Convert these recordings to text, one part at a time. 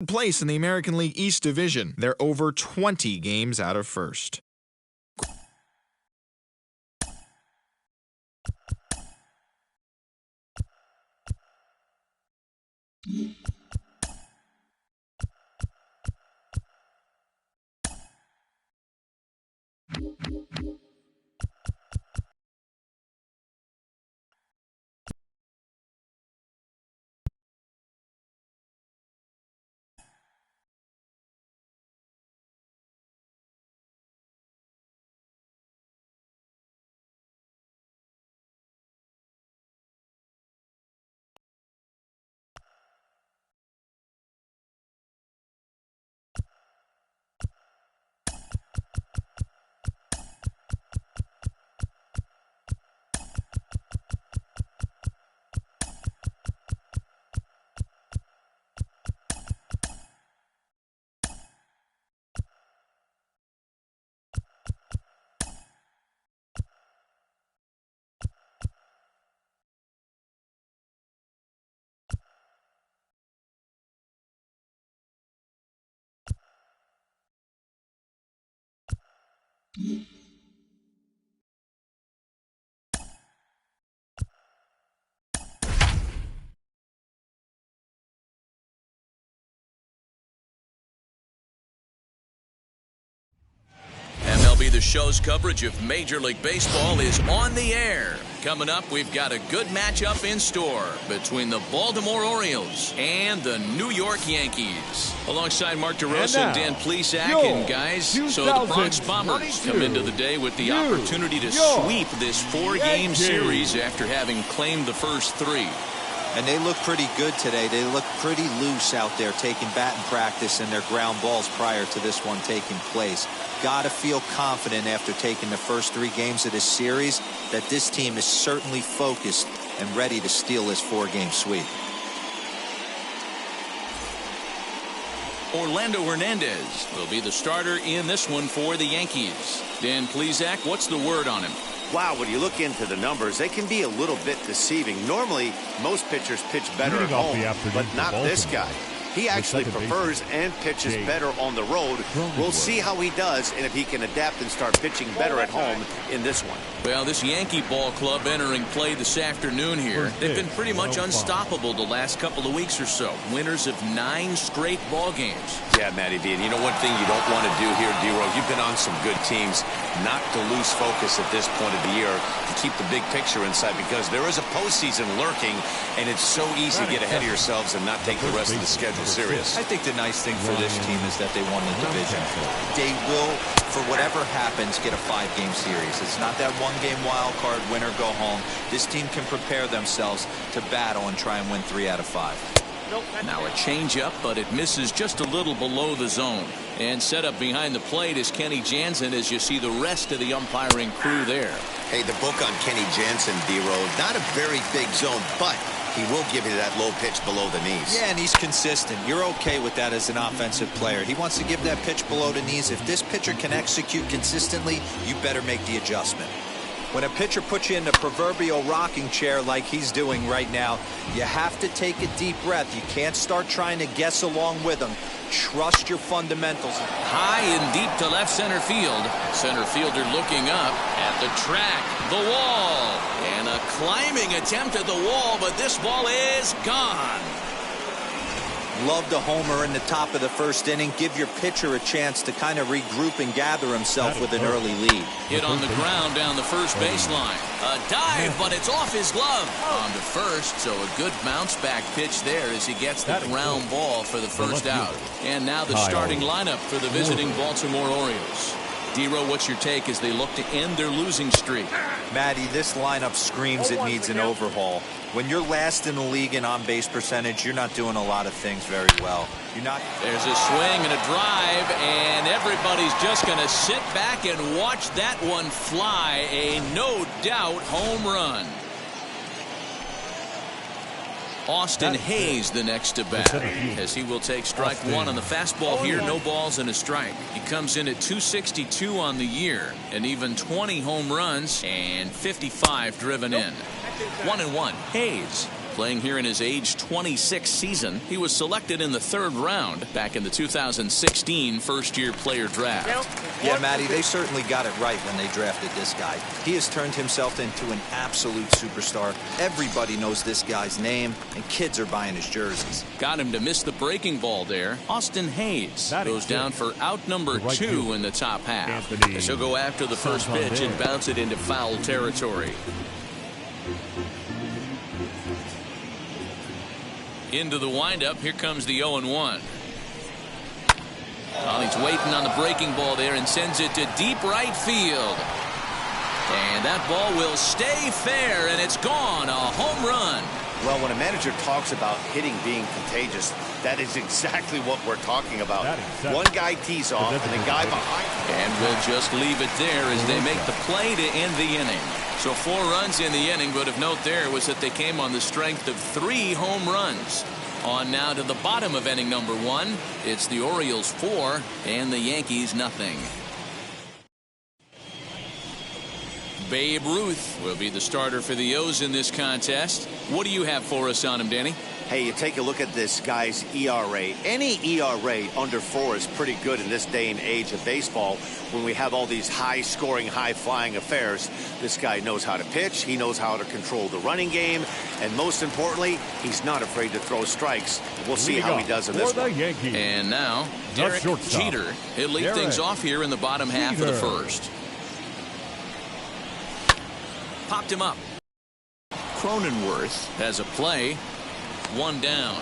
place in the American League East Division. They're over 20 games out of first. MLB The Show's coverage of Major League Baseball is on the air. Coming up, we've got a good matchup in store between the Baltimore Orioles and the New York Yankees. Alongside Mark DeRosa and Dan Plesac, and guys, so the Bronx Bombers come into the day with the opportunity to sweep this four-game series after having claimed the first three. And they look pretty good today. They look pretty loose out there, taking batting practice and their ground balls prior to this one taking place. Got to feel confident after taking the first three games of this series that this team is certainly focused and ready to steal this four-game sweep. Orlando Hernandez will be the starter in this one for the Yankees. Dan Plesac, what's the word on him? Wow, when you look into the numbers, they can be a little bit deceiving. Normally, most pitchers pitch better at home, but not this guy. He actually prefers and pitches better on the road. We'll see how he does and if he can adapt and start pitching better at home in this one. Well, this Yankee ball club entering play this afternoon here, they've been pretty much unstoppable the last couple of weeks or so. Winners of 9 straight ball games. Yeah, Matty V, and you know one thing you don't want to do here, D-Rose, you've been on some good teams, not to lose focus at this point of the year, to keep the big picture inside, because there is a postseason lurking, and it's so easy to get ahead of yourselves and not take the rest of the schedule serious. I think the nice thing for this team is that they won the division. They will, for whatever happens, get a 5-game series. It's not that one-game wild card, win or go home. This team can prepare themselves to battle and try and win 3 out of 5. Now a changeup, but it misses just a little below the zone. And set up behind the plate is Kenny Jansen as you see the rest of the umpiring crew there. Hey, the book on Kenny Jansen, D-Rose, not a very big zone, but he will give you that low pitch below the knees. Yeah, and he's consistent. You're okay with that as an offensive player. He wants to give that pitch below the knees. If this pitcher can execute consistently, you better make the adjustment. When a pitcher puts you in the proverbial rocking chair like he's doing right now, you have to take a deep breath. You can't start trying to guess along with him. Trust your fundamentals. High and deep to left center field. Center fielder looking up at the track, the wall, and a climbing attempt at the wall, but this ball is gone. Love the homer in the top of the first inning. Give your pitcher a chance to kind of regroup and gather himself with an early lead. Hit on the ground down the first baseline. A dive, but it's off his glove. On to first, so a good bounce back pitch there as he gets the ground ball for the first out. And now the starting lineup for the visiting Baltimore Orioles. D-Row, what's your take as they look to end their losing streak? Matty, this lineup screams it needs an overhaul. When you're last in the league in on-base percentage, you're not doing a lot of things very well. You're not. There's a swing and a drive, and everybody's just going to sit back and watch that one fly. A no-doubt home run. Austin Hayes the next to bat, as he will take strike one on the fastball here. No balls and a strike. He comes in at 262 on the year, and even 20 home runs and 55 driven in. 1-1. Hayes. Playing here in his age 26 season, he was selected in the 3rd round back in the 2016 first-year player draft. Yeah, Matty, they certainly got it right when they drafted this guy. He has turned himself into an absolute superstar. Everybody knows this guy's name, and kids are buying his jerseys. Got him to miss the breaking ball there. Austin Hayes goes down for out number 2 in the top half. As he'll go after the first pitch and bounce it into foul territory. Into the windup. Here comes the 0-1. Well, he's waiting on the breaking ball there and sends it to deep right field. And that ball will stay fair, and it's gone. A home run. Well, when a manager talks about hitting being contagious, that is exactly what we're talking about. One guy tees off, and the guy behind. And we'll just leave it there as they make the play to end the inning. So 4 runs in the inning, but of note there was that they came on the strength of 3 home runs. On now to the bottom of inning number 1. It's the Orioles 4 and the Yankees nothing. Babe Ruth will be the starter for the O's in this contest. What do you have for us on him, Danny? Hey, you take a look at this guy's ERA. Any ERA under 4 is pretty good in this day and age of baseball when we have all these high-scoring, high-flying affairs. This guy knows how to pitch. He knows how to control the running game. And most importantly, he's not afraid to throw strikes. We'll see how he does in this one. And now, Derek Jeter. He'll lead things off here in the bottom half of the first. Popped him up. Cronenworth has a play. 1 down.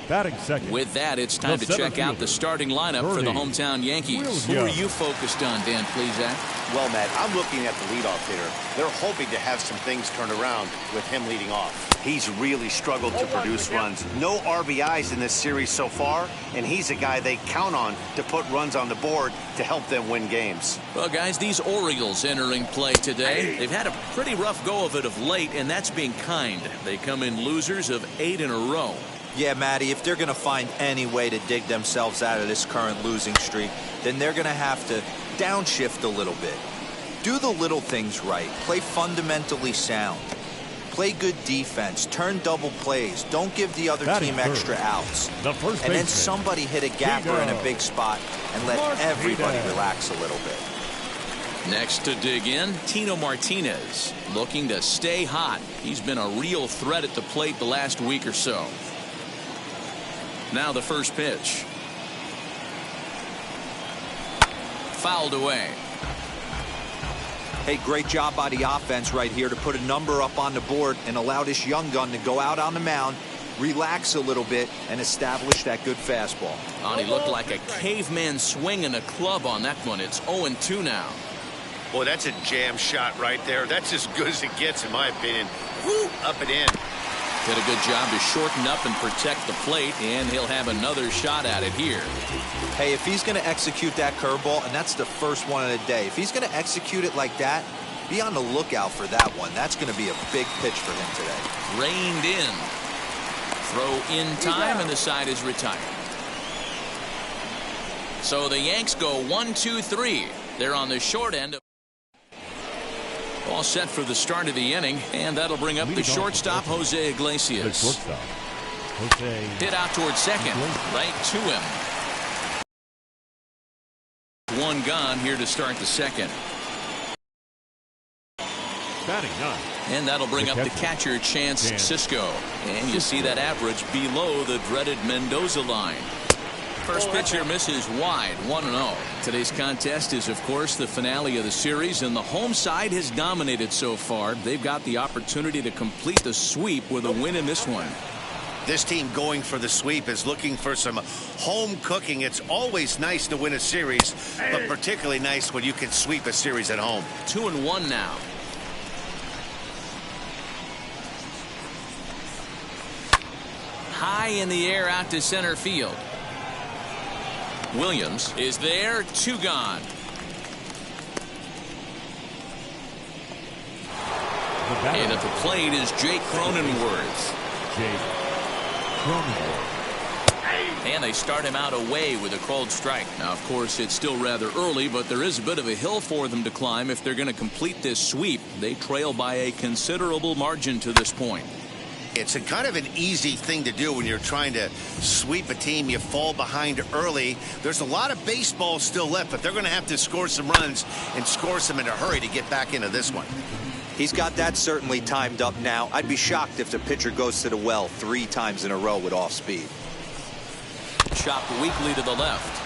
Batting second. With that, it's time to check out the starting lineup for the hometown Yankees. Who are you focused on, Dan Plesac? Well, Matt, I'm looking at the leadoff hitter. They're hoping to have some things turned around with him leading off. He's really struggled to produce runs. No RBIs in this series so far, and he's a guy they count on to put runs on the board to help them win games. Well, guys, these Orioles entering play today, they've had a pretty rough go of it of late, and that's being kind. They come in losers of 8 in a row. Yeah, Matty, if they're going to find any way to dig themselves out of this current losing streak, then they're going to have to downshift a little bit. Do the little things right. Play fundamentally sound. Play good defense. Turn double plays. Don't give the other team extra outs. And then somebody hit a gapper in a big spot and let everybody relax a little bit. Next to dig in, Tino Martinez, looking to stay hot. He's been a real threat at the plate the last week or so. Now the first pitch. Fouled away. Hey, great job by the offense right here to put a number up on the board and allow this young gun to go out on the mound, relax a little bit, and establish that good fastball. Oh, he looked like a caveman swinging a club on that one. It's 0-2 now. Boy, that's a jam shot right there. That's as good as it gets, in my opinion. Woo, up and in. Did a good job to shorten up and protect the plate, and he'll have another shot at it here. Hey, if he's going to execute that curveball, and that's the first one of the day, if he's going to execute it like that, be on the lookout for that one. That's going to be a big pitch for him today. Reined in. Throw in time, and the side is retired. So the Yanks go 1-2-3. They're on the short end. All set for the start of the inning, and that'll bring up the shortstop, Jose Iglesias. Hit out towards second, right to him. One gone here to start the second. And that'll bring up the catcher, Chance Sisco. And you see that average below the dreaded Mendoza line. First pitch here misses wide, 1-0. Today's contest is, of course, the finale of the series, and the home side has dominated so far. They've got the opportunity to complete the sweep with a win in this one. This team going for the sweep is looking for some home cooking. It's always nice to win a series, but particularly nice when you can sweep a series at home. 2-1 now. High in the air out to center field. Williams is there, 2 gone. And at the plate is Jake Cronenworth. And they start him out away with a called strike. Now, of course, it's still rather early, but there is a bit of a hill for them to climb if they're going to complete this sweep. They trail by a considerable margin to this point. It's a kind of an easy thing to do when you're trying to sweep a team. You fall behind early. There's a lot of baseball still left, but they're going to have to score some runs and score some in a hurry to get back into this one. He's got that certainly timed up now. I'd be shocked if the pitcher goes to the well 3 times in a row with off speed. Chopped weakly to the left.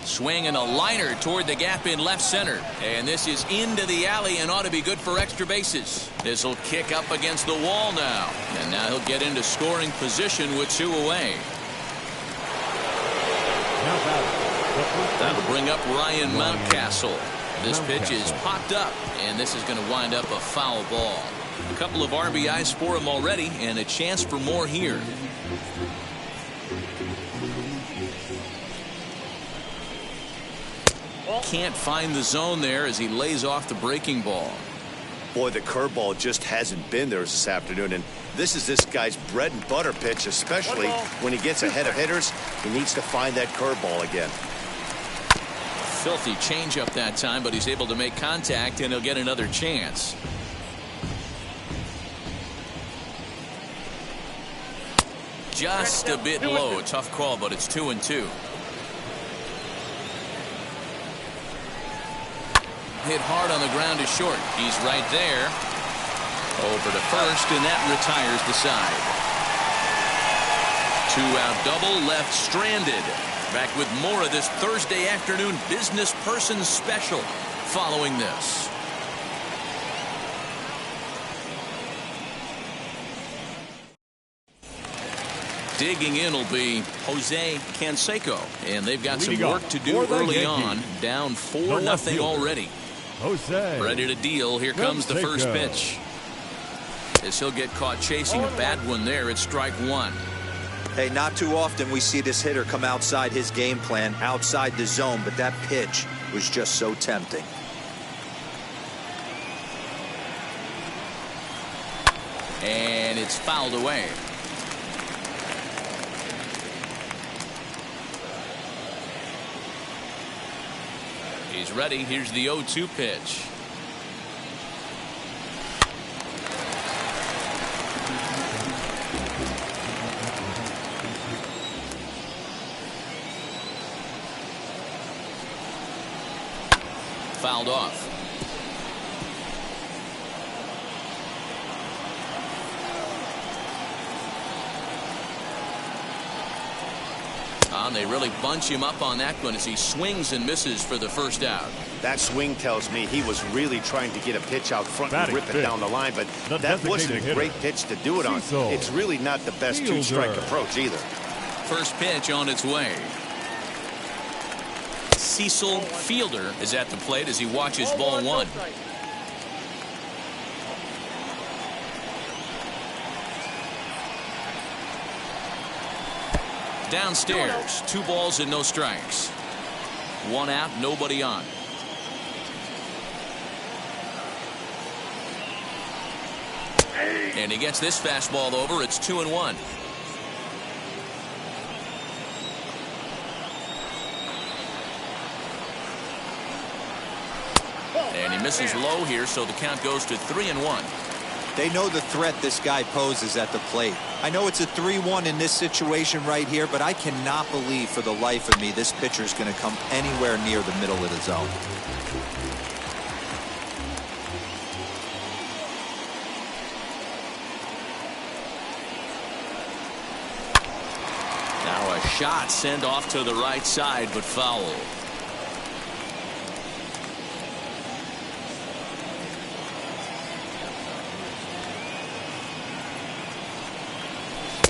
Swing and a liner toward the gap in left center. And this is into the alley and ought to be good for extra bases. This will kick up against the wall now. And now he'll get into scoring position with 2 away. That'll bring up Ryan Mountcastle. This pitch is popped up, and this is going to wind up a foul ball. A couple of RBIs for him already, and a chance for more here. Can't find the zone there as he lays off the breaking ball. Boy, the curveball just hasn't been there this afternoon, and this is this guy's bread and butter pitch, especially when he gets ahead of hitters. He needs to find that curveball again. Filthy changeup that time, but he's able to make contact, and he'll get another chance. Just a bit low. Tough call, but it's 2-2. Hit hard on the ground to short. He's right there. Over to first, and that retires the side. 2-out double left stranded. Back with more of this Thursday afternoon business person special following this. Digging in will be Jose Canseco, and they've got some work to do early on. Down 4-0 already. Jose. Ready to deal. Here comes the first pitch. As he'll get caught chasing a bad one there, it's strike 1. Hey, not too often we see this hitter come outside his game plan, outside the zone, but that pitch was just so tempting. And it's fouled away. He's ready. Here's the 0-2 pitch. Fouled off. And they really bunch him up on that one as he swings and misses for the first out. That swing tells me he was really trying to get a pitch out front and rip it down the line, but that wasn't a great pitch to do it on. It's really not the best 2-strike approach either. First pitch on its way. Cecil Fielder is at the plate as he watches ball 1. Downstairs, 2 balls and no strikes. 1 out, nobody on. And he gets this fastball over. It's 2-1. And he misses low here, so the count goes to 3-1. They know the threat this guy poses at the plate. I know it's a 3-1 in this situation right here, but I cannot believe for the life of me this pitcher is going to come anywhere near the middle of the zone. Now a shot sent off to the right side, but foul.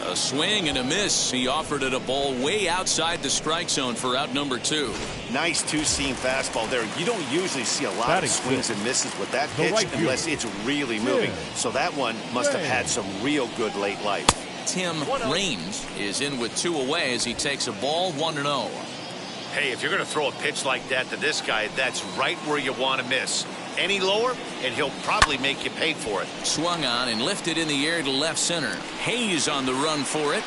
A swing and a miss. He offered it a ball way outside the strike zone for out number 2. Nice 2-seam fastball there. You don't usually see a lot of swings and misses with that pitch unless it's really moving. So that one must have had some real good late life. Tim Raines is in with 2 away as he takes a ball 1-0. Hey, if you're going to throw a pitch like that to this guy, that's right where you want to miss. Any lower, and he'll probably make you pay for it. Swung on and lifted in the air to left center. Hayes on the run for it.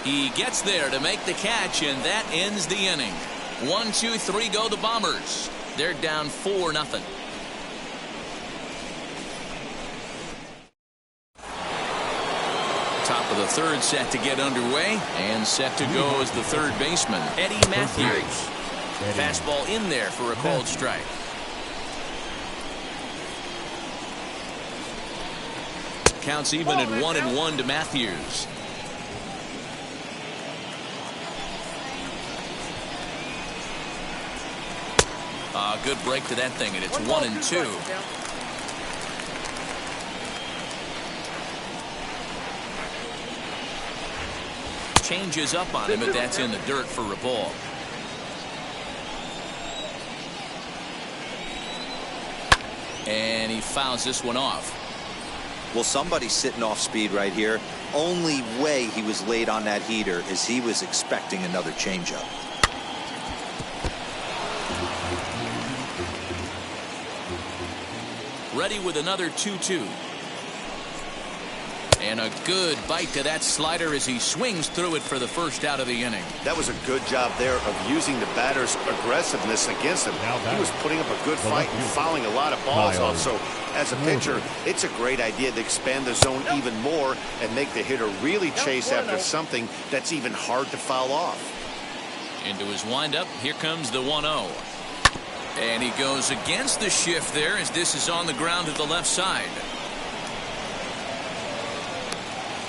He gets there to make the catch, and that ends the inning. 1, 2, 3 go the Bombers. They're down 4-0. Top of the third set to get underway, and set to go as the third baseman, Eddie Matthews. Fastball in there for a called strike. Counts even at 1-1 to Matthews. Good break to that thing, and it's 1-2. Changes up on him, but that's in the dirt for a ball. And he fouls this one off. Well, somebody's sitting off speed right here. Only way he was late on that heater is he was expecting another changeup. Ready with another 2-2. And a good bite to that slider as he swings through it for the first out of the inning. That was a good job there of using the batter's aggressiveness against him. He was putting up a good fight and fouling a lot of balls off. So as a pitcher, it's a great idea to expand the zone even more and make the hitter really chase after something that's even hard to foul off. Into his windup, here comes the 1-0. And he goes against the shift there as this is on the ground to the left side.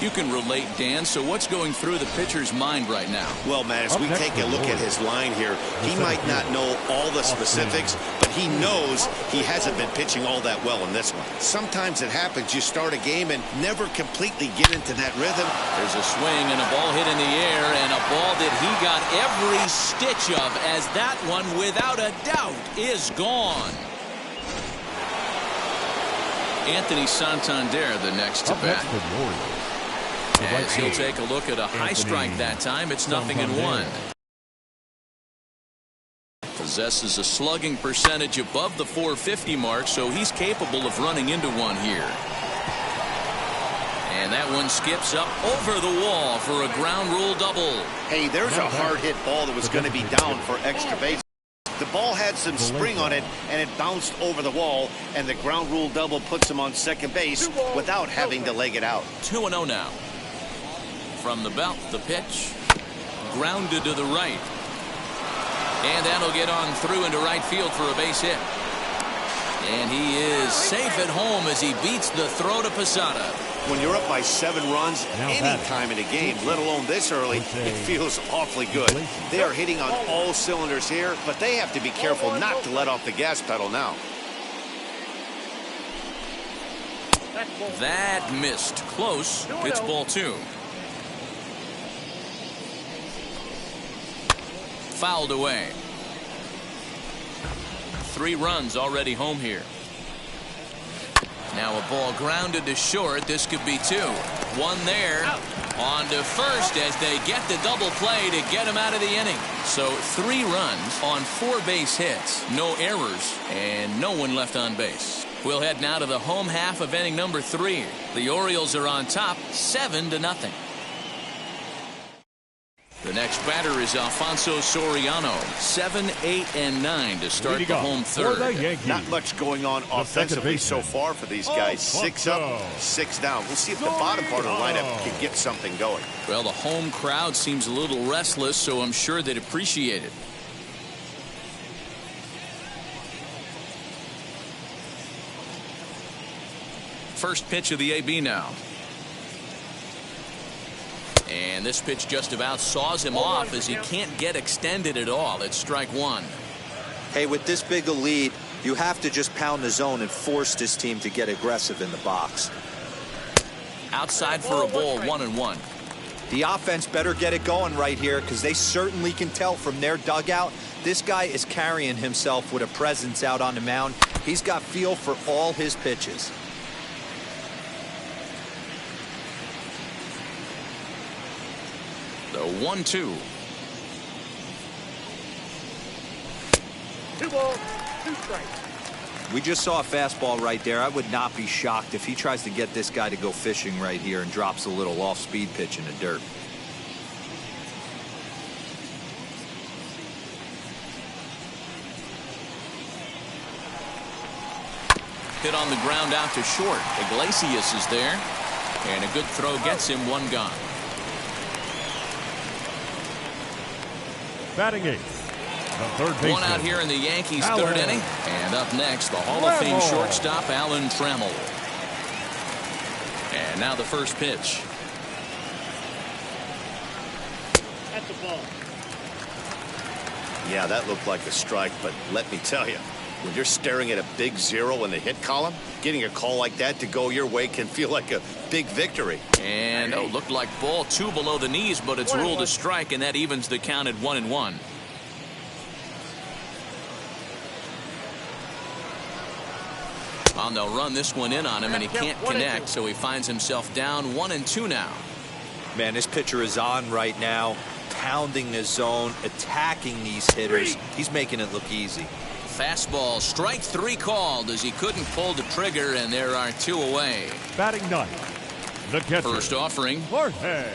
You can relate, Dan. So what's going through the pitcher's mind right now? Well, Matt, as we take a look at his line here, he might not know all the specifics, but he knows he hasn't been pitching all that well in this one. Sometimes it happens. You start a game and never completely get into that rhythm. There's a swing and a ball hit in the air, and a ball that he got every stitch of, as that one, without a doubt, is gone. Anthony Santander, the next to bat. As he'll take a look at a high strike that time. It's 0-1. Possesses a slugging percentage above the .450 mark, so he's capable of running into one here. And that one skips up over the wall for a ground rule double. Hey, there's a hard hit ball that was going to be down for extra base. The ball had some spring on it, and it bounced over the wall, and the ground rule double puts him on second base without having to leg it out. 2-0 now. From the belt, the pitch. Grounded to the right. And that'll get on through into right field for a base hit. And he is safe at home as he beats the throw to Posada. When you're up by 7 runs any time in a game, let alone this early, it feels awfully good. They are hitting on all cylinders here, but they have to be careful not to let off the gas pedal now. That missed. Close. It's ball 2. Fouled away. 3 runs already home here. Now a ball grounded to short. This could be 2. 1 there. On to first as they get the double play to get him out of the inning. So 3 runs on 4 base hits. No errors and no one left on base. We'll head now to the home half of inning number 3. The Orioles are on top 7-0. The next batter is Alfonso Soriano. 7, 8, and 9 to start the home third. Not much going on offensively so far for these guys. 6 up, 6 down. We'll see if the bottom part of the lineup can get something going. Well, the home crowd seems a little restless, so I'm sure they'd appreciate it. First pitch of the AB now. And this pitch just about saws him off as he can't get extended at all. It's strike 1. Hey, with this big a lead, you have to just pound the zone and force this team to get aggressive in the box. Outside for a ball, 1-1. The offense better get it going right here, because they certainly can tell from their dugout this guy is carrying himself with a presence out on the mound. He's got feel for all his pitches. The 1-2. 2 balls, 2 strikes. We just saw a fastball right there. I would not be shocked if he tries to get this guy to go fishing right here and drops a little off-speed pitch in the dirt. Hit on the ground out to short. Iglesias is there. And a good throw gets him 1 gone. Batting 8th. The third baseman. 1 out here in the Yankees' Alan. 3rd inning. And up next, the Hall of Fame shortstop, Alan Trammell. And now the first pitch. That's a ball. Yeah, that looked like a strike, but let me tell you, when you're staring at a big 0 in the hit column, getting a call like that to go your way can feel like a big victory. And, looked like ball 2 below the knees, but it's ruled a strike, and that evens the count at 1-1. They'll run this one in on him, and he can't connect, so he finds himself down 1-2 now. Man, this pitcher is on right now, pounding the zone, attacking these hitters. He's making it look easy. Fastball, strike 3 called as he couldn't pull the trigger, and there are 2 away. Batting 9th. The catcher. First offering. Jorge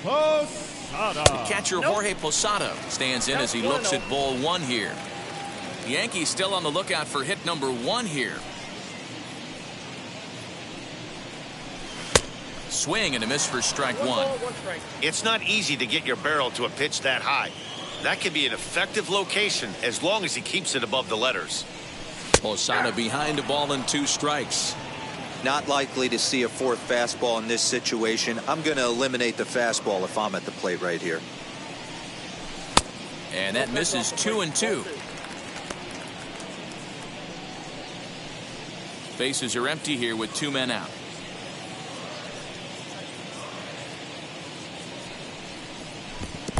Posada. The catcher Jorge Posada stands in as he looks at ball 1 here. The Yankees still on the lookout for hit number 1 here. Swing and a miss for strike 1. It's not easy to get your barrel to a pitch that high. That could be an effective location as long as he keeps it above the letters. Posada behind a ball and 2 strikes. Not likely to see a 4th fastball in this situation. I'm going to eliminate the fastball if I'm at the plate right here. And that misses 2-2. Bases are empty here with 2 men out.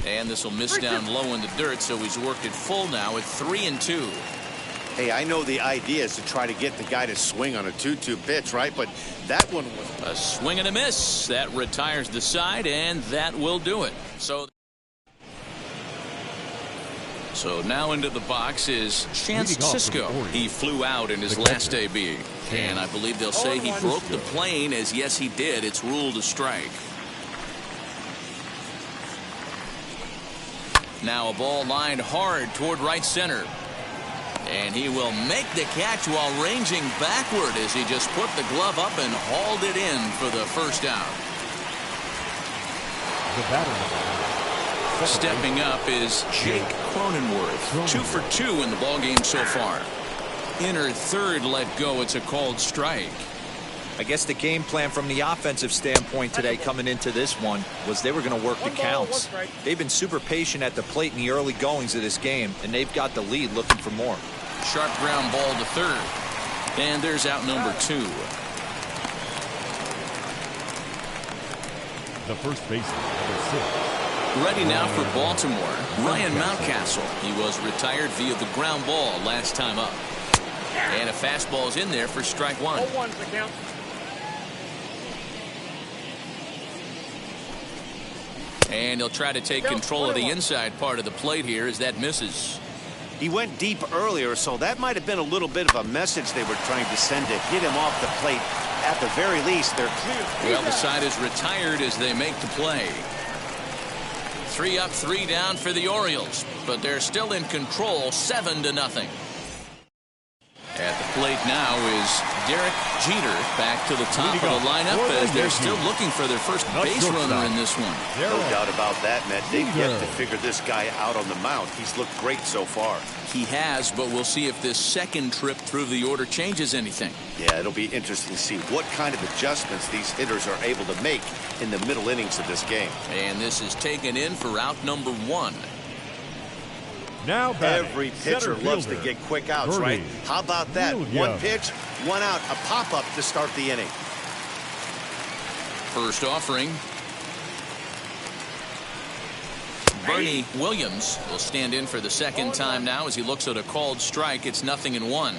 And this will miss down low in the dirt, so he's worked it full now at 3-2. Hey, I know the idea is to try to get the guy to swing on a 2-2 pitch, right? But that one was a swing and a miss. That retires the side, and that will do it. So now into the box is Chance Sisco. He flew out in his last AB. And I believe they'll say he broke the plane, as yes, he did. It's ruled a strike. Now a ball lined hard toward right center. And he will make the catch while ranging backward as he just put the glove up and hauled it in for the first out. The batter. Stepping up is Jake Cronenworth. 2 for 2 in the ballgame so far. Inner third let go. It's a called strike. I guess the game plan from the offensive standpoint today coming into this one was they were going to work the counts. They've been super patient at the plate in the early goings of this game, and they've got the lead looking for more. Sharp ground ball to third. And there's out number 2. The first baseman, number 6. Ready now for Baltimore, Ryan Mountcastle. He was retired via the ground ball last time up. And a fastball's in there for strike 1. 0-1's the count. And he'll try to take control of the inside part of the plate here as that misses. He went deep earlier, so that might have been a little bit of a message they were trying to send to hit him off the plate. At the very least, they're clear. Well, the side is retired as they make the play. 3 up, 3 down for the Orioles, but they're still in control, 7-0. At the plate now is Derek Jeter back to the top of the lineup as they're still looking for their first base runner in this one. No doubt about that, Matt. They've yet to figure this guy out on the mound. He's looked great so far. He has, but we'll see if this second trip through the order changes anything. Yeah, it'll be interesting to see what kind of adjustments these hitters are able to make in the middle innings of this game. And this is taken in for out number 1. Now every pitcher loves to get quick outs, right? How about that? One pitch, 1 out, a pop-up to start the inning. First offering. Bernie Williams will stand in for the second time now as he looks at a called strike. It's 0-1.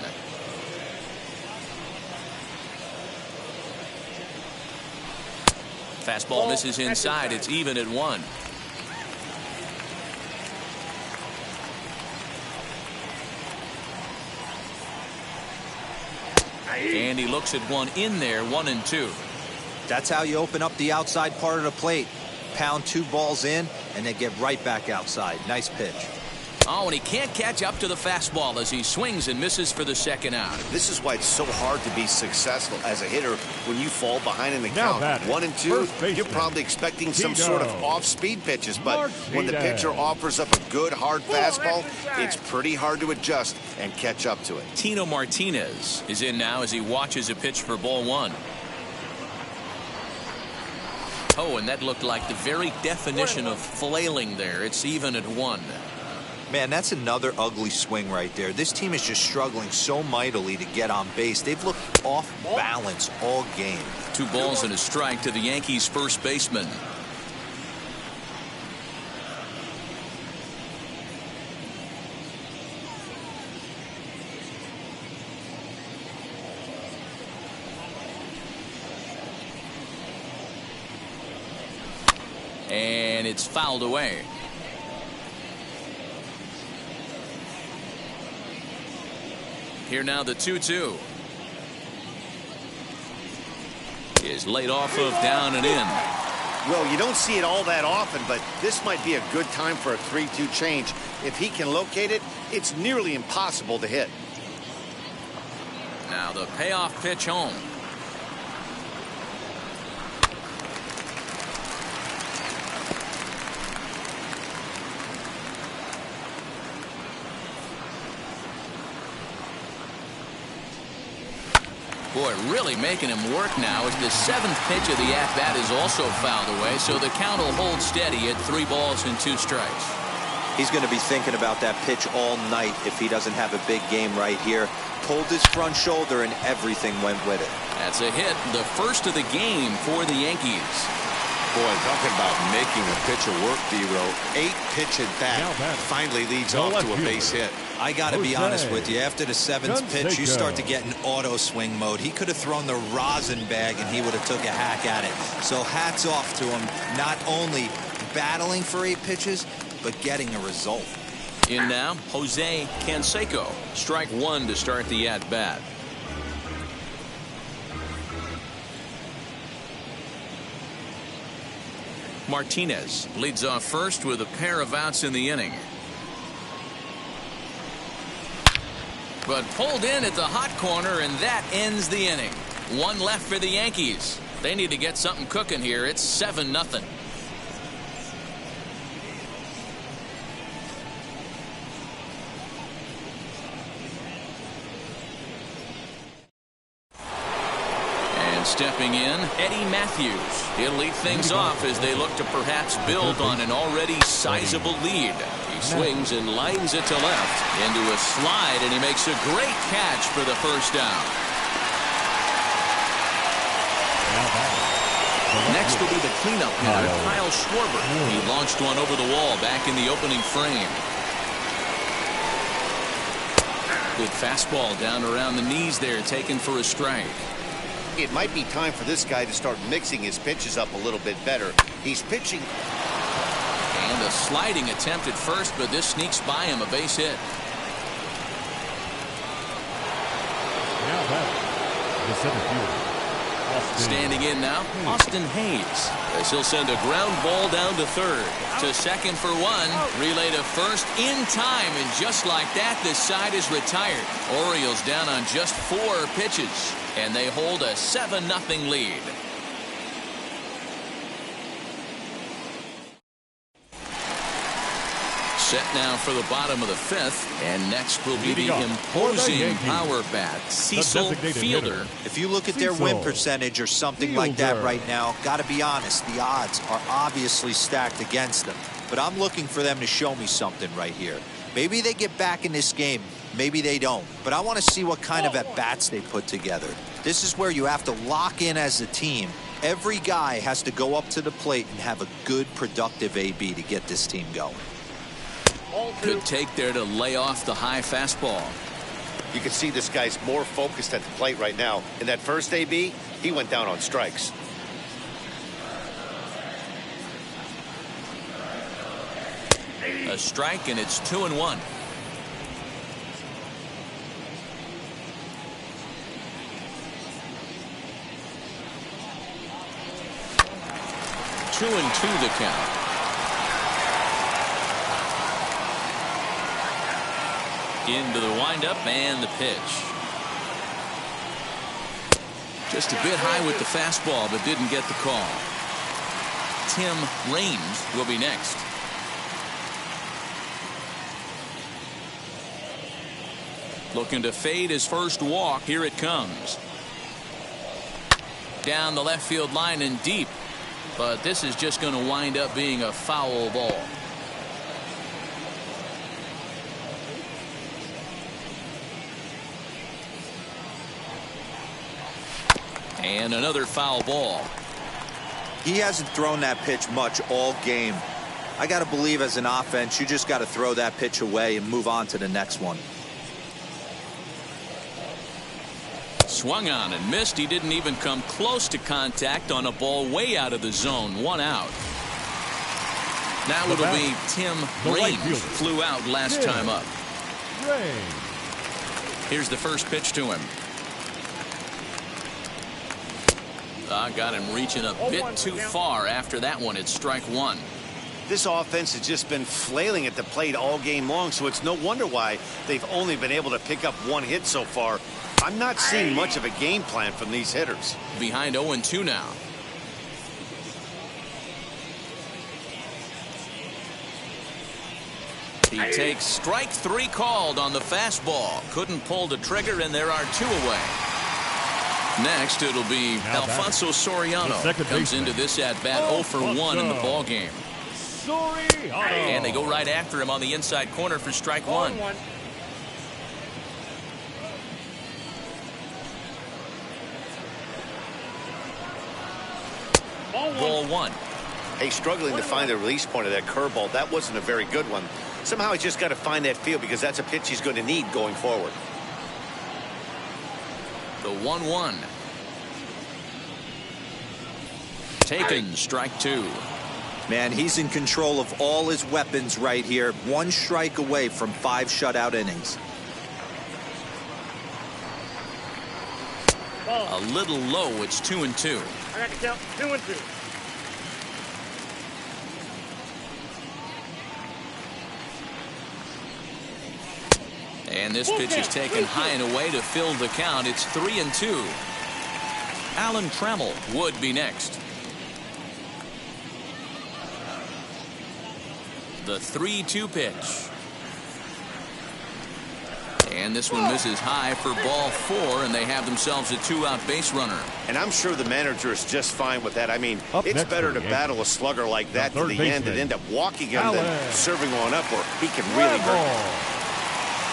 Fastball misses inside. It's even at 1. And he looks at one in there, 1-2. That's how you open up the outside part of the plate. Pound 2 balls in and then get right back outside. Nice pitch. Oh, and he can't catch up to the fastball as he swings and misses for the second out. This is why it's so hard to be successful as a hitter when you fall behind in the count. batting, 1-2, you're probably expecting some sort of off-speed pitches, but when the pitcher offers up a good hard fastball, it's pretty hard to adjust and catch up to it. Tino Martinez is in now as he watches a pitch for ball 1. Oh, and that looked like the very definition of flailing there. It's even at 1. Man, that's another ugly swing right there. This team is just struggling so mightily to get on base. They've looked off balance all game. 2 balls and a strike to the Yankees' first baseman. And it's fouled away. Here now the 2-2 is laid off of down and in. Well, you don't see it all that often, but this might be a good time for a 3-2 change. If he can locate it, it's nearly impossible to hit. Now the payoff pitch home. Boy, really making him work now as the 7th pitch of the at-bat is also fouled away, so the count will hold steady at 3 balls and 2 strikes. He's going to be thinking about that pitch all night if he doesn't have a big game right here. Pulled his front shoulder and everything went with it. That's a hit, the first of the game for the Yankees. Boy, talking about making a pitcher work, D-Row. 8-pitch at bat finally leads off to a base hit. I got to be honest with you. After the 7th pitch, you start to get in auto swing mode. He could have thrown the rosin bag and he would have took a hack at it. So hats off to him, not only battling for 8 pitches, but getting a result. In now, Jose Canseco. Strike 1 to start the at-bat. Martinez leads off first with a pair of outs in the inning. But pulled in at the hot corner, and that ends the inning. 1 left for the Yankees. They need to get something cooking here. It's 7-0. Stepping in, Eddie Matthews. He'll lead things off as they look to perhaps build on an already sizable lead. He swings and lines it to left into a slide, and he makes a great catch for the first down. Next will be the cleanup hitter, Kyle Schwarber. He launched one over the wall back in the opening frame. Good fastball down around the knees there, taken for a strike. It might be time for this guy to start mixing his pitches up a little bit better. He's pitching. And a sliding attempt at first, but this sneaks by him, a base hit. The center fielder, standing in now, Austin Hayes, as he'll send a ground ball down to third. To second for 1. Relay to first in time, and just like that, this side is retired. Orioles down on just 4 pitches, and they hold a 7-0 lead. Set now for the bottom of the 5th, and next will be the imposing power bat, Cecil Fielder. If you look at their win percentage or something like that right now, got to be honest, the odds are obviously stacked against them. But I'm looking for them to show me something right here. Maybe they get back in this game, maybe they don't. But I want to see what kind of at-bats they put together. This is where you have to lock in as a team. Every guy has to go up to the plate and have a good, productive AB to get this team going. Good take there to lay off the high fastball. You can see this guy's more focused at the plate right now. In that first AB, he went down on strikes. A strike, and it's 2-1. 2-2 the count. Into the windup and the pitch. Just a bit high with the fastball, but didn't get the call. Tim Raines will be next. Looking to fade his first walk. Here it comes. Down the left field line and deep. But this is just going to wind up being a foul ball. And another foul ball. He hasn't thrown that pitch much all game. I got to believe as an offense, you just got to throw that pitch away and move on to the next one. Swung on and missed. He didn't even come close to contact on a ball way out of the zone. 1 out. Now it'll be Tim Raines. Flew out last time up. Here's the first pitch to him. Got him reaching a bit too far after that one. It's strike 1. This offense has just been flailing at the plate all game long, so it's no wonder why they've only been able to pick up 1 hit so far. I'm not seeing much of a game plan from these hitters. Behind 0-2 now. He takes strike 3 called on the fastball. Couldn't pull the trigger, and there are 2 away. Next, it'll be Alfonso Soriano. Comes into this at-bat 0 for 1 in the ball game. And they go right after him on the inside corner for strike 1. Ball 1. Hey, struggling to find the release point of that curveball. That wasn't a very good one. Somehow he's just got to find that feel, because that's a pitch he's going to need going forward. The 1-1. Taken, strike 2. Man, he's in control of all his weapons right here. 1 strike away from 5 shutout innings. A little low. It's 2-2. I got to count 2-2. And this pitch is taken high and away to fill the count. It's 3-2. Alan Trammell would be next. The 3-2 pitch. And this one misses high for ball 4, and they have themselves a 2-out base runner. And I'm sure the manager is just fine with that. I mean, it's better to battle a slugger like that to the end and end up walking him than serving one up where he can really hurt you.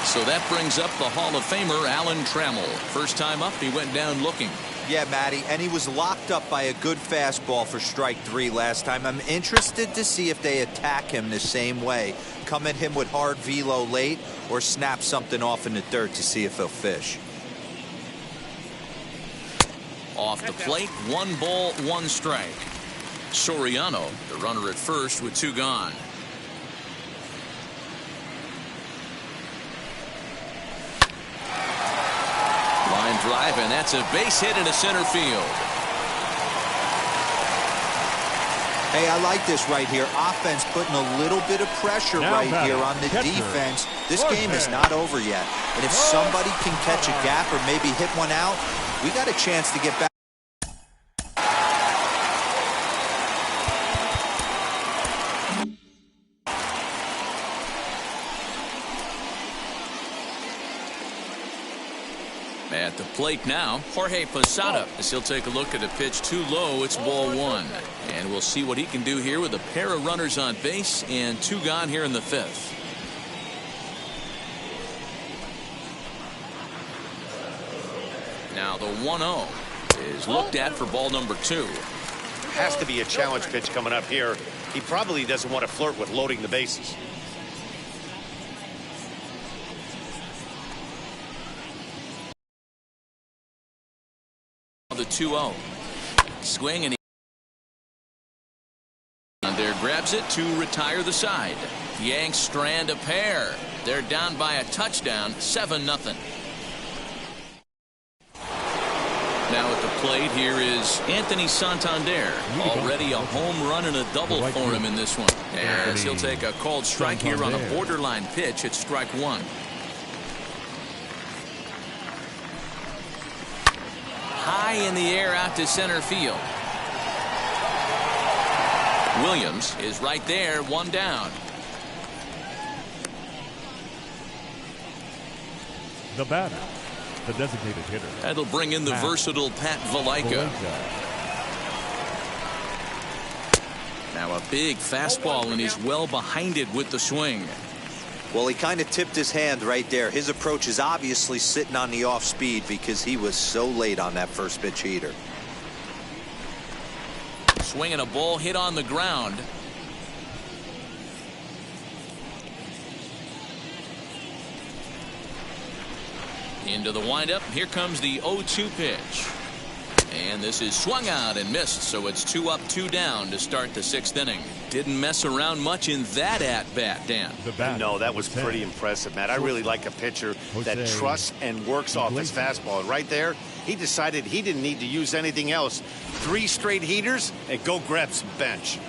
So that brings up the Hall of Famer Alan Trammell. First time up, he went down looking. Yeah, Matty, and he was locked up by a good fastball for strike 3 last time. I'm interested to see if they attack him the same way. Come at him with hard velo late, or snap something off in the dirt to see if he'll fish. Off the plate, 1 ball, 1 strike. Soriano, the runner at first with 2 gone. Line drive, and that's a base hit into center field. Hey, I like this right here. Offense putting a little bit of pressure right here on the defense. This game is not over yet. And if somebody can catch a gap or maybe hit one out, we got a chance to get back. At the plate now, Jorge Posada, as he'll take a look at a pitch too low. It's ball 1. And we'll see what he can do here with a pair of runners on base and 2 gone here in the 5th. Now the 1-0 is looked at for ball number 2. Has to be a challenge pitch coming up here. He probably doesn't want to flirt with loading the bases. The 2-0 swing, and there grabs it to retire the side. Yanks strand a pair. They're down by a touchdown, 7-0. Now at the plate here is Anthony Santander. Already a home run and a double for him in this one. As he'll take a called strike here on a borderline pitch at strike one. High in the air out to center field. Williams is right there, one down. The batter, the designated hitter. That'll bring in the versatile Pat Valaika. Now a big fastball, and he's well behind it with the swing. Well, he kind of tipped his hand right there. His approach is obviously sitting on the off speed because he was so late on that first pitch heater. Swinging a ball hit on the ground. Into the windup. Here comes the 0-2 pitch. And this is swung out and missed, so it's 2 up, 2 down to start the 6th inning. Didn't mess around much in that at-bat, Dan. No, that was pretty impressive, Matt. I really like a pitcher that trusts and works off his fastball. Right there, he decided he didn't need to use anything else. 3 straight heaters, and go grab some bench.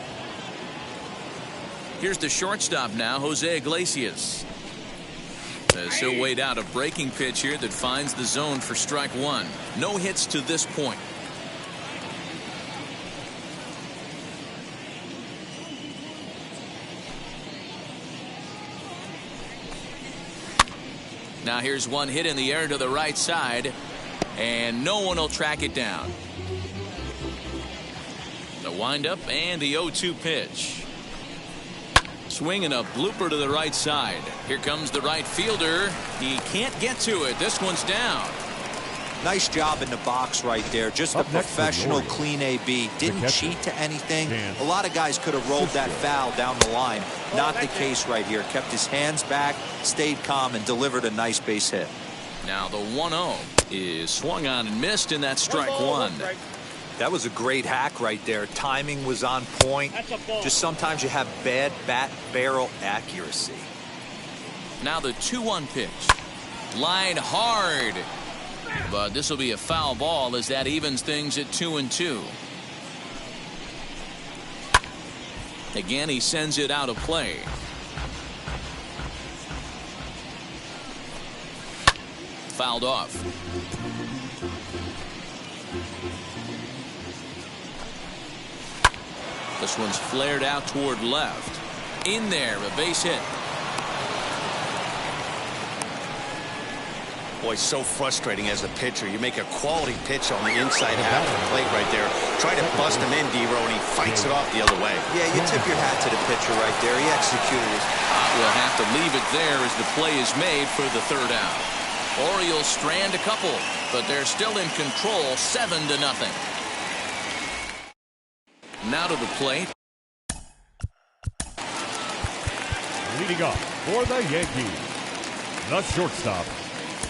Here's the shortstop now, Jose Iglesias. As he'll wait out a breaking pitch here that finds the zone for strike one. No hits to this point. Now here's one hit in the air to the right side, and no one will track it down. The windup and the 0-2 pitch. Swing and a blooper to the right side. Here comes the right fielder. He can't get to it. This one's down. Nice job in the box right there. Just a professional, clean AB. Didn't cheat to anything. A lot of guys could have rolled that foul down the line. Not the case right here. Kept his hands back, stayed calm, and delivered a nice base hit. Now the 1-0 is swung on and missed, and that's strike one. That was a great hack right there. Timing was on point. Just sometimes you have bad bat barrel accuracy. Now the 2-1 pitch. Line hard. But this will be a foul ball as that evens things at 2-2. Again, he sends it out of play. Fouled off. This one's flared out toward left. In there, a base hit. Boy, so frustrating as a pitcher. You make a quality pitch on the inside half of the plate right there. Try to bust him in, D-Row, and he fights it off the other way. Yeah, you tip your hat to the pitcher right there. He executed it. We'll have to leave it there as the play is made for the 3rd out. Orioles strand a couple, but they're still in control, 7-0. Now to the plate. Leading off for the Yankees, the shortstop,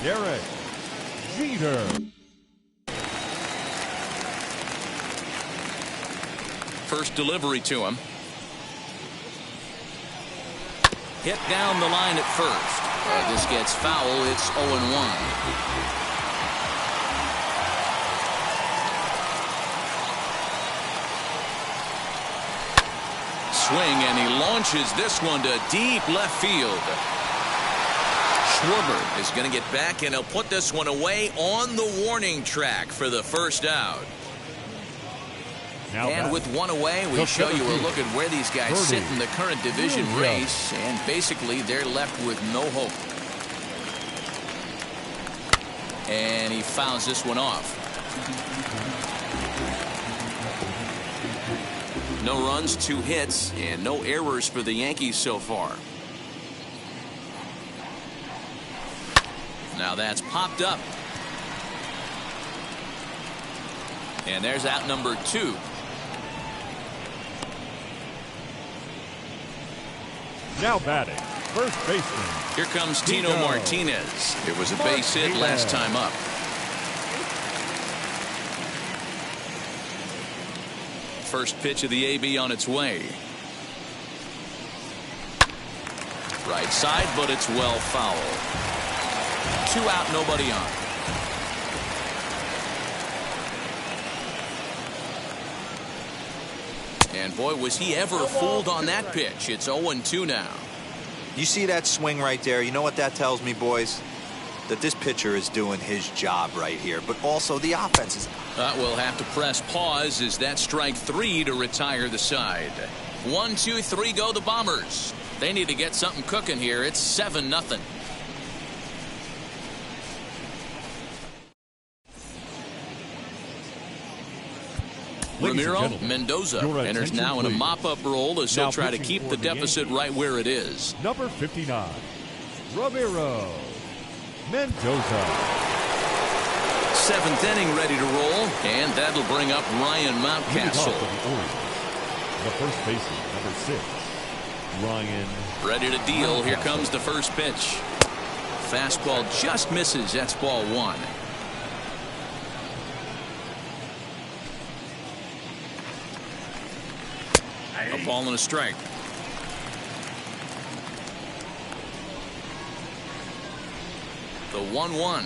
Derek Jeter. First delivery to him. Hit down the line at first. This gets foul. It's 0-1. Swing, and he launches this one to deep left field. Schwarber is going to get back, and he'll put this one away on the warning track for the 1st out. And with one away, we show you a look at where these guys sit in the current division race, and basically they're left with no hope. And he fouls this one off. No runs, 2 hits, and no errors for the Yankees so far. Now that's popped up. And there's out number 2. Now batting, first baseman. Here comes Tino Martinez. It was a base hit last time up. First pitch of the AB on its way. Right side, but it's well foul. 2 out, nobody on. And boy, was he ever fooled on that pitch. It's 0-2 now. You see that swing right there? You know what that tells me, boys? That this pitcher is doing his job right here, but also the offense is. We'll have to press pause as that strike 3 to retire the side. 1, 2, 3 go the Bombers. They need to get something cooking here. It's 7-0. Ramiro Mendoza enters now in a mop-up role as he'll try to keep the deficit right where it is. Number 59, Ramiro Mendoza. 7th inning ready to roll, and that'll bring up Ryan Mountcastle. The first baseman, number 6, Ryan. Ready to deal. Here comes the first pitch. Fastball just misses. That's ball 1. A ball and a strike. The 1-1.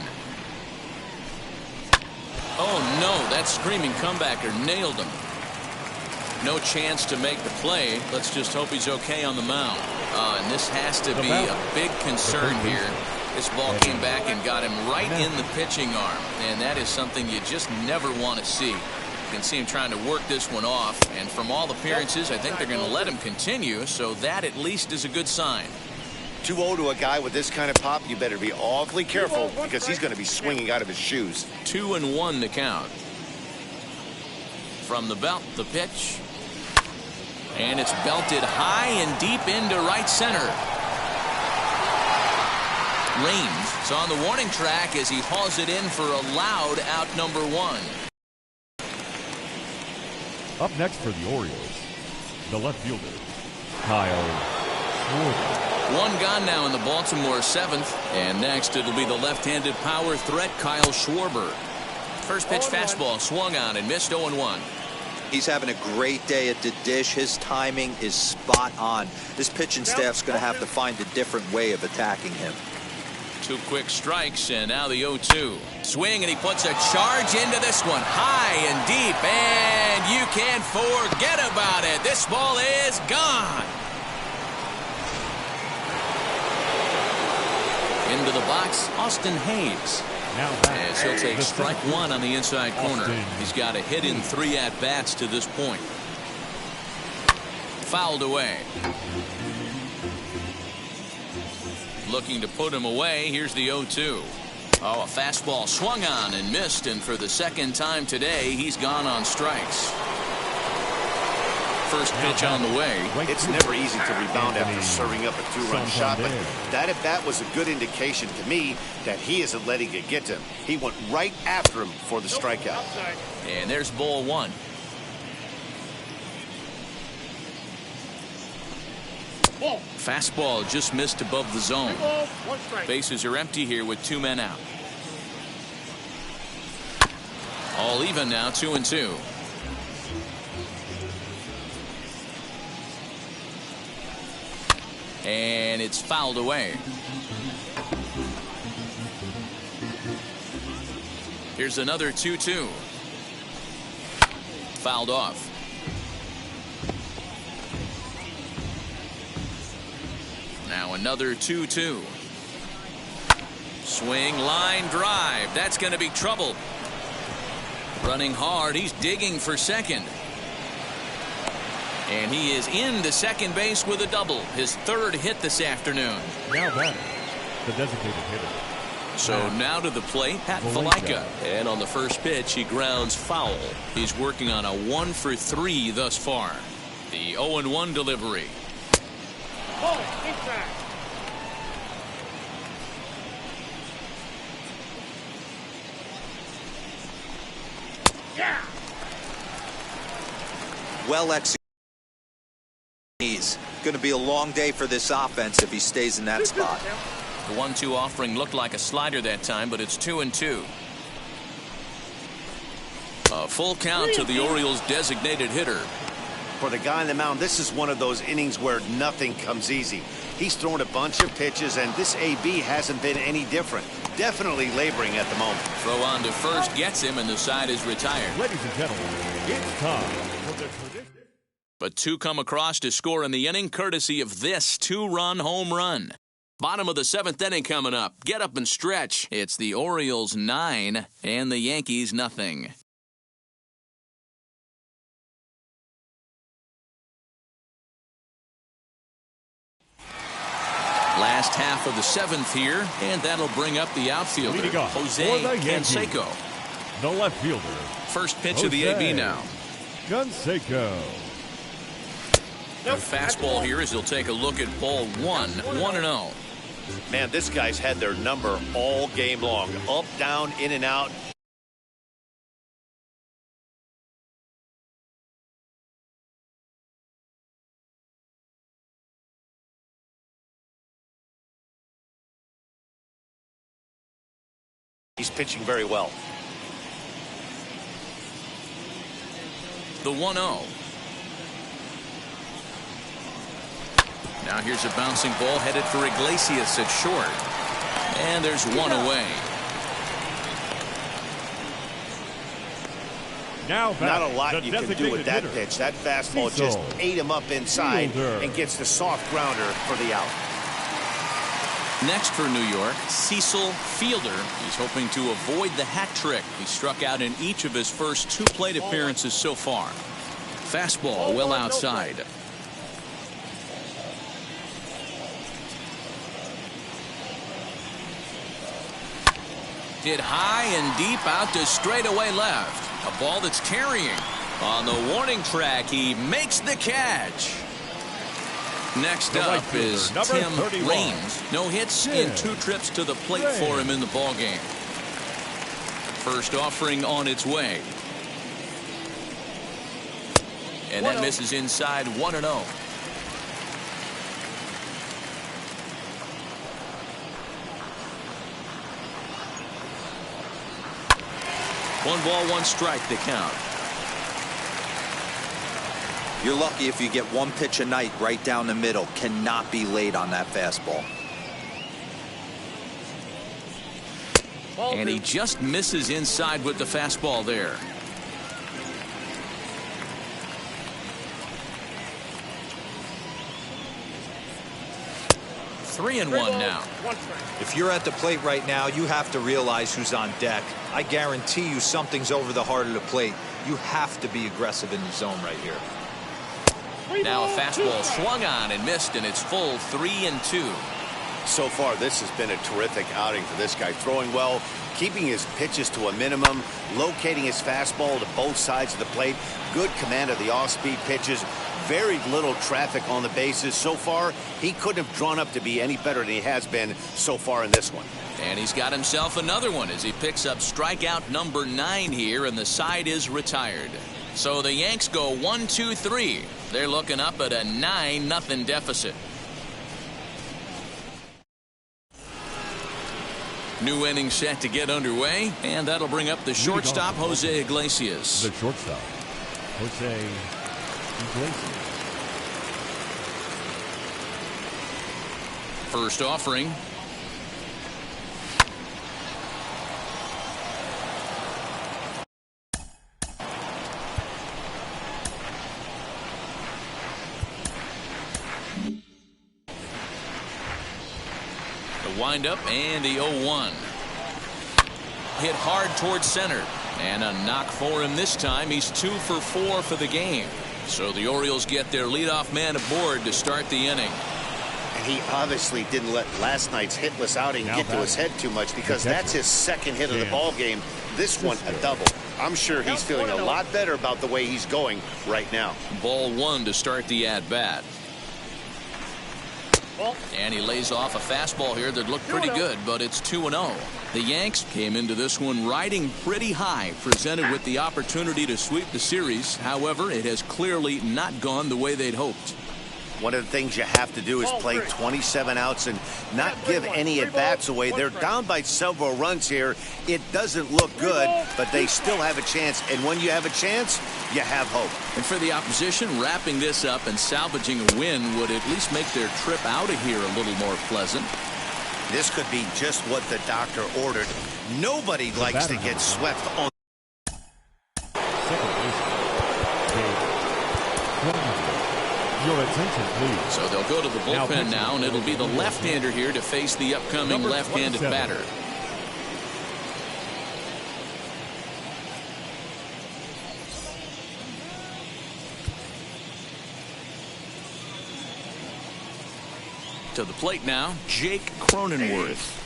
Oh no, that screaming comebacker nailed him. No chance to make the play. Let's just hope he's okay on the mound. And this has to be a big concern here. This ball came back and got him right in the pitching arm, and that is something you just never want to see. You can see him trying to work this one off, and from all appearances, I think they're going to let him continue, so that at least is a good sign. 2-0 to a guy with this kind of pop, you better be awfully careful because he's going to be swinging out of his shoes. 2-1 to count. From the belt, the pitch. And it's belted high and deep into right center. Raines is on the warning track as he hauls it in for a loud out number 1. Up next for the Orioles, the left fielder, Kyle Schwarber. 1 gone now in the Baltimore 7th, and next it'll be the left-handed power threat Kyle Schwarber. First pitch fastball swung on and missed. 0-1. He's having a great day at the dish. His timing is spot on. This pitching staff's going to have to find a different way of attacking him. 2 quick strikes, and now the 0-2. Swing, and he puts a charge into this one. High and deep, and you can't forget about it. This ball is gone. Into the box, Austin Hayes. As he'll take strike 1 on the inside corner. He's got a hit in 3 at-bats to this point. Fouled away. Looking to put him away. Here's the 0-2. Oh, a fastball swung on and missed, and for the second time today, he's gone on strikes. First pitch on the way. It's never easy to rebound after serving up a 2-run shot, but that at bat was a good indication to me that he isn't letting it get to him. He went right after him for the strikeout. And there's ball 1. Fastball just missed above the zone. Bases are empty here with 2 men out. All even now, 2-2. And it's fouled away. Here's another 2-2. Fouled off. Now another 2-2. Swing, line drive. That's going to be trouble. Running hard. He's digging for second. And he is into second base with a double. His 3rd hit this afternoon. Now batting, the designated hitter. So now to the plate, Pat Valaika. And on the first pitch, he grounds foul. He's working on a 1 for 3 thus far. The 0-1 delivery. Ball, inside. Yeah. Well executed. He's going to be a long day for this offense if he stays in that spot. The 1-2 offering looked like a slider that time, but it's 2-2. A full count to the Orioles' designated hitter. For the guy on the mound, this is one of those innings where nothing comes easy. He's thrown a bunch of pitches, and this AB hasn't been any different. Definitely laboring at the moment. Throw on to first gets him, and the side is retired. Ladies and gentlemen, it's time for the tradition. but 2 come across to score in the inning courtesy of this 2-run home run. Bottom of the 7th inning coming up. Get up and stretch. It's the Orioles 9 and the Yankees nothing. Last half of the 7th here, and that'll bring up the outfielder, Jose Canseco. The left fielder. First pitch of the AB now. Canseco. The fastball here as he'll take a look at ball 1, 1-0. Man, this guy's had their number all game long. Up, down, in and out. He's pitching very well. The 1-0. Now here's a bouncing ball headed for Iglesias at short. And there's one away. Now not a lot you can do with that hitter. pitch. That fastball just ate him up inside and gets the soft grounder for the out. Next for New York, Cecil Fielder. He's hoping to avoid the hat trick. He struck out in each of his first 2 plate appearances so far. Fastball well outside. Hit high and deep out to straightaway left. A ball that's carrying. On the warning track, he makes the catch. Next up is Tim Raines. No hits in 2 trips to the plate for him in the ballgame. First offering on its way. And that misses inside 1-0. One ball, 1 strike to count. You're lucky if you get 1 pitch a night right down the middle. Cannot be late on that fastball. And he just misses inside with the fastball there. Three and one now. If you're at the plate right now, you have to realize who's on deck. I guarantee you something's over the heart of the plate. You have to be aggressive in the zone right here. Now a fastball swung on and missed, and it's full 3-2. So far, this has been a terrific outing for this guy. Throwing well, keeping his pitches to a minimum, locating his fastball to both sides of the plate, good command of the off-speed pitches, very little traffic on the bases. So far, he couldn't have drawn up to be any better than he has been so far in this one. And he's got himself another one as he picks up strikeout number 9 here, and the side is retired. So the Yanks go 1-2-3. They're looking up at a 9-0 deficit. New inning set to get underway, and that'll bring up the shortstop, Jose Iglesias. The shortstop, Jose Iglesias. First offering. Windup and the 0-1. Hit hard towards center, and a knock for him this time. He's 2 for 4 for the game. So the Orioles get their leadoff man aboard to start the inning. And he obviously didn't let last night's hitless outing get to his head too much, because that's his second hit of the ball game. This one a double. I'm sure he's feeling a lot better about the way he's going right now. Ball 1 to start the at-bat. And he lays off a fastball here that looked pretty good, but it's 2-0. The Yanks came into this one riding pretty high, presented with the opportunity to sweep the series. However, it has clearly not gone the way they'd hoped. One of the things you have to do is play 27 outs and not give any at-bats away. They're down by several runs here. It doesn't look good, but they still have a chance. And when you have a chance, you have hope. And for the opposition, wrapping this up and salvaging a win would at least make their trip out of here a little more pleasant. This could be just what the doctor ordered. Nobody likes to get swept on. Second base, Attention, please. So they'll go to the bullpen now, and it'll be the left-hander here to face the upcoming left-handed batter. To the plate now, Jake Cronenworth.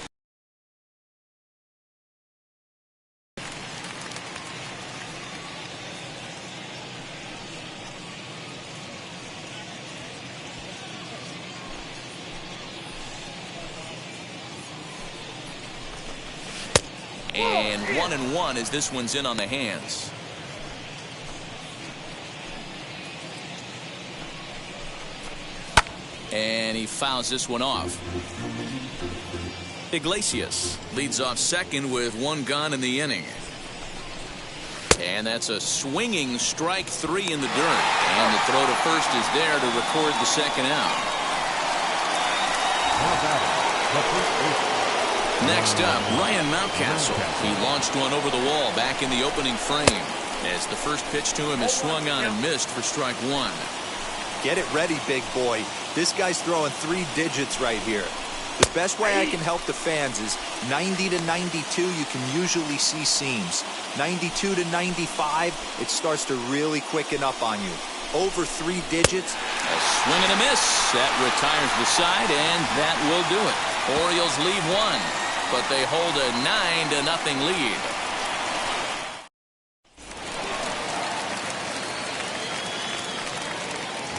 And 1-1 as this one's in on the hands. And he fouls this one off. Iglesias leads off second with one gone in the inning. And that's a swinging strike three in the dirt. And the throw to first is there to record the second out. Next up, Ryan Mountcastle. He launched one over the wall back in the opening frame as the first pitch to him is swung on and missed for strike one. Get it ready, big boy. This guy's throwing 3 digits right here. The best way I can help the fans is 90 to 92, you can usually see seams. 92 to 95, it starts to really quicken up on you. Over 3 digits. A swing and a miss. That retires the side, and that will do it. Orioles lead one, but they hold a 9-0 lead.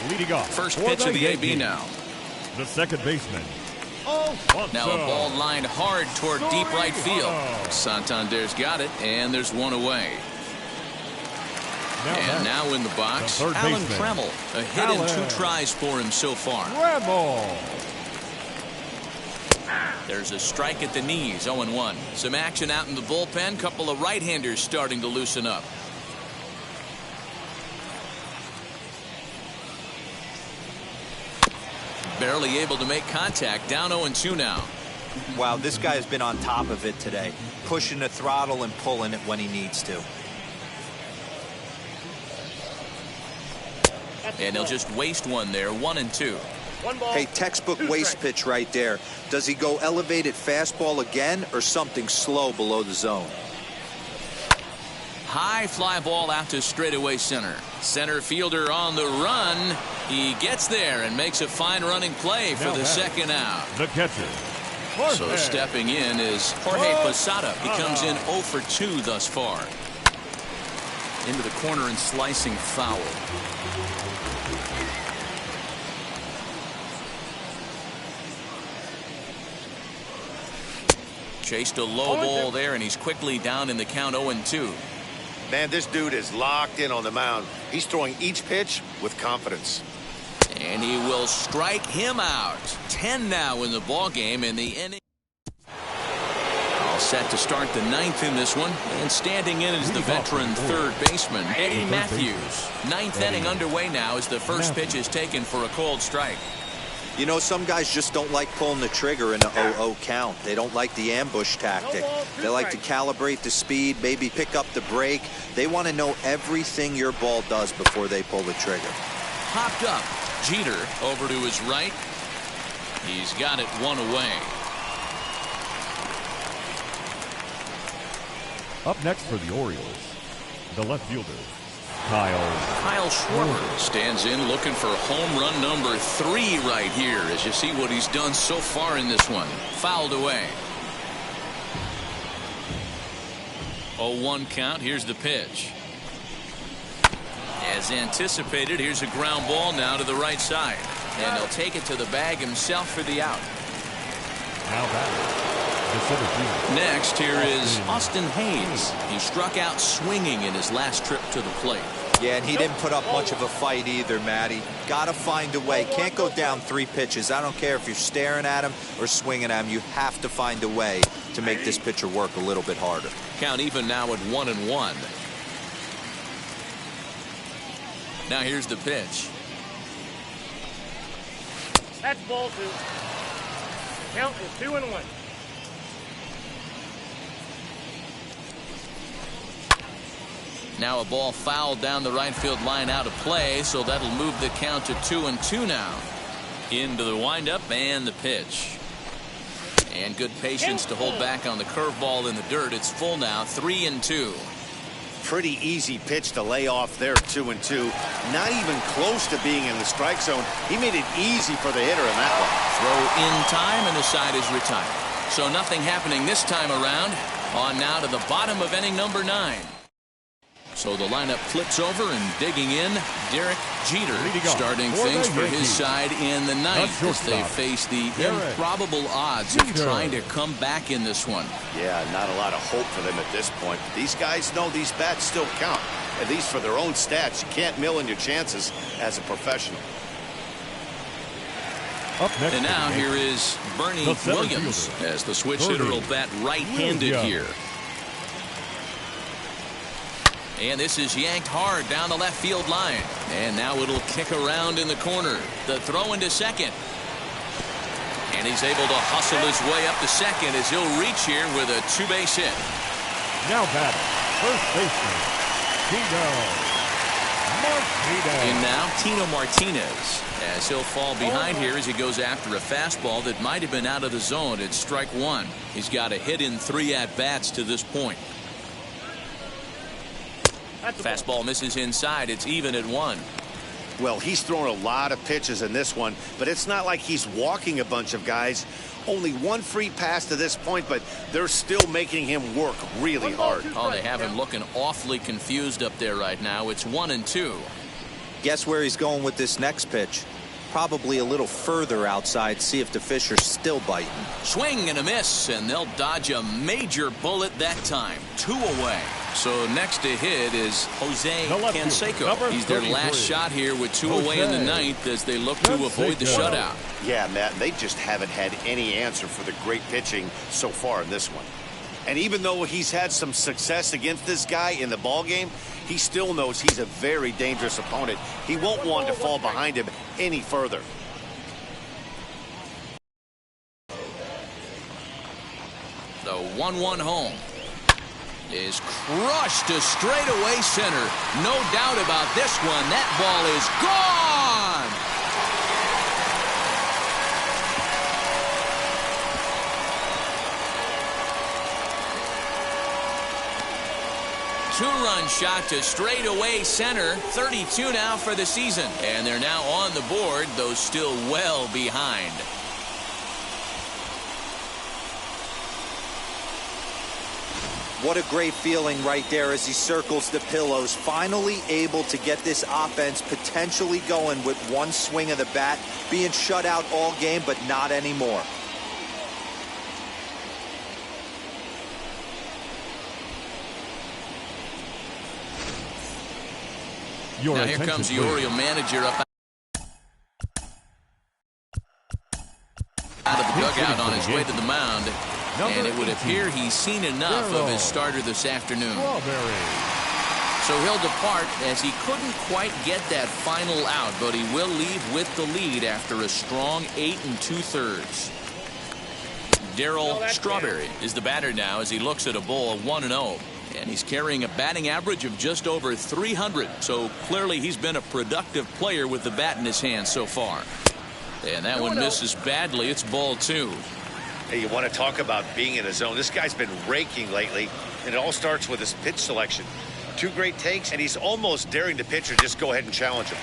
Leading off. First pitch of the AB now. The second baseman. Now a ball lined hard toward deep right field. Santander's got it, and there's one away. And now in the box, Alan Trammell. A hit and 2 tries for him so far. There's a strike at the knees, 0-1. Some action out in the bullpen. Couple of right-handers starting to loosen up. Barely able to make contact. Down 0-2 now. Wow, this guy has been on top of it today. Pushing the throttle and pulling it when he needs to. And he'll just waste one there. 1-2. Hey, textbook waste pitch right there. Does he go elevated fastball again or something slow below the zone? High fly ball out to straightaway center. Center fielder on the run. He gets there and makes a fine running play for the second out. The catcher. So stepping in is Jorge Posada. He comes in 0 for 2 thus far. Into the corner and slicing foul. Chased a low ball there, and he's quickly down in the count 0-2. Man, this dude is locked in on the mound. He's throwing each pitch with confidence. And he will strike him out. 10 now in the ball game in the inning. All set to start the 9th in this one. And standing in is the veteran third baseman, Eddie Matthews. 9th inning underway now as the first pitch is taken for a cold strike. You know, some guys just don't like pulling the trigger in a 0-0 count. They don't like the ambush tactic. They like to calibrate the speed, maybe pick up the break. They want to know everything your ball does before they pull the trigger. Popped up. Jeter over to his right. He's got it one away. Up next for the Orioles, the left fielder, Kyle Schwarber stands in looking for home run number 3 right here as you see what he's done so far in this one. Fouled away. 0-1 count. Here's the pitch. As anticipated, here's a ground ball now to the right side. And he'll take it to the bag himself for the out. Next, here is Austin Hayes. He struck out swinging in his last trip to the plate. Yeah, and he didn't put up much of a fight either, Matty. Got to find a way. Can't go down 3 pitches. I don't care if you're staring at him or swinging at him. You have to find a way to make this pitcher work a little bit harder. Count even now at 1-1. Now here's the pitch. That's ball 2. Count is 2-1. Now a ball fouled down the right field line out of play, so that'll move the count to 2-2 now. Into the windup and the pitch. And good patience to hold back on the curveball in the dirt. It's full now, 3-2. Pretty easy pitch to lay off there, 2-2. Not even close to being in the strike zone. He made it easy for the hitter in that one. Throw in time, and the side is retired. So nothing happening this time around. On now to the bottom of inning number 9. So the lineup flips over, and digging in, Derek Jeter starting things for his side in the ninth as they face the improbable odds of trying to come back in this one. Yeah, not a lot of hope for them at this point. But these guys know these bats still count, at least for their own stats. You can't mill in your chances as a professional. And now here is Bernie Williams as the switch hitter will bat right-handed here. And this is yanked hard down the left field line. And now it'll kick around in the corner. The throw into second. And he's able to hustle his way up to second as he'll reach here with a 2-base hit. Now batting, first baseman, Tino Martinez. In now, Tino Martinez, as he'll fall behind here as he goes after a fastball that might have been out of the zone at strike 1. He's got a hit in 3 at-bats to this point. Fastball misses inside. It's even at 1. Well, he's thrown a lot of pitches in this one, but it's not like he's walking a bunch of guys. Only one free pass to this point, but they're still making him work really hard. Oh, they have him looking awfully confused up there right now. It's 1-2. Guess where he's going with this next pitch? Probably a little further outside. See if the fish are still biting. Swing and a miss, and they'll dodge a major bullet that time. 2 away. So next to hit is Jose Canseco. He's their last shot here with 2 away in the ninth as they look to avoid the shutout. Yeah, Matt, they just haven't had any answer for the great pitching so far in this one. And even though he's had some success against this guy in the ballgame, he still knows he's a very dangerous opponent. He won't want to fall behind him any further. The 1-1 home is crushed to straightaway center. No doubt about this one. That ball is gone. Two-run shot to straightaway center. 32 now for the season. And they're now on the board, though still well behind. What a great feeling right there as he circles the pillows. Finally able to get this offense potentially going with one swing of the bat. Being shut out all game, but not anymore. Now here comes the Oriole manager up out of the dugout on his way to the mound. And it would appear he's seen enough of his starter this afternoon. So he'll depart as he couldn't quite get that final out, but he will leave with the lead after a strong 8 2/3. Darryl Strawberry is the batter now as he looks at a ball 1-0. And he's carrying a batting average of just over 300. So clearly he's been a productive player with the bat in his hand so far. And that one misses badly. It's ball 2. Hey, you want to talk about being in a zone. This guy's been raking lately, and it all starts with his pitch selection. 2 great takes, and he's almost daring the pitcher just go ahead and challenge him.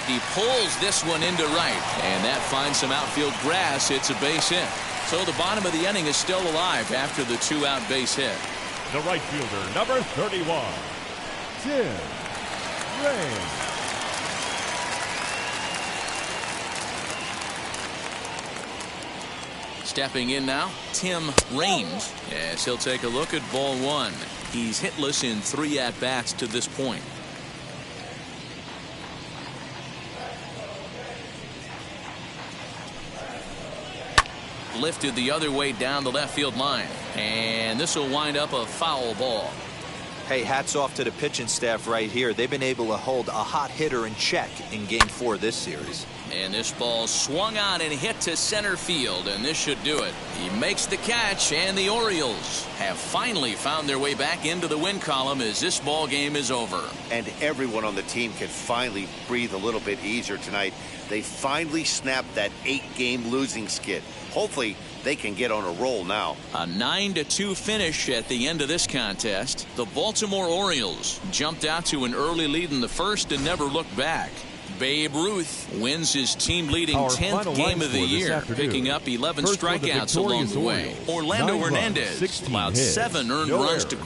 He pulls this one into right, and that finds some outfield grass. It's a base hit. So the bottom of the inning is still alive after the 2-out base hit. The right fielder, number 31, Tim Raines. Stepping in now, Tim Raines, as he'll take a look at ball 1. He's hitless in 3 at-bats to this point. Lifted the other way down the left field line. And this will wind up a foul ball. Hey, hats off to the pitching staff right here. They've been able to hold a hot hitter in check in Game 4 of this series. And this ball swung on and hit to center field, and this should do it. He makes the catch, and the Orioles have finally found their way back into the win column as this ball game is over. And everyone on the team can finally breathe a little bit easier tonight. They finally snapped that 8-game losing skid. Hopefully, they can get on a roll now. A 9-2 finish at the end of this contest. The Baltimore Orioles jumped out to an early lead in the first and never looked back. Babe Ruth wins his team-leading 10th game of the year, picking up 11 strikeouts along the way. Orlando Hernandez allowed 7 earned runs to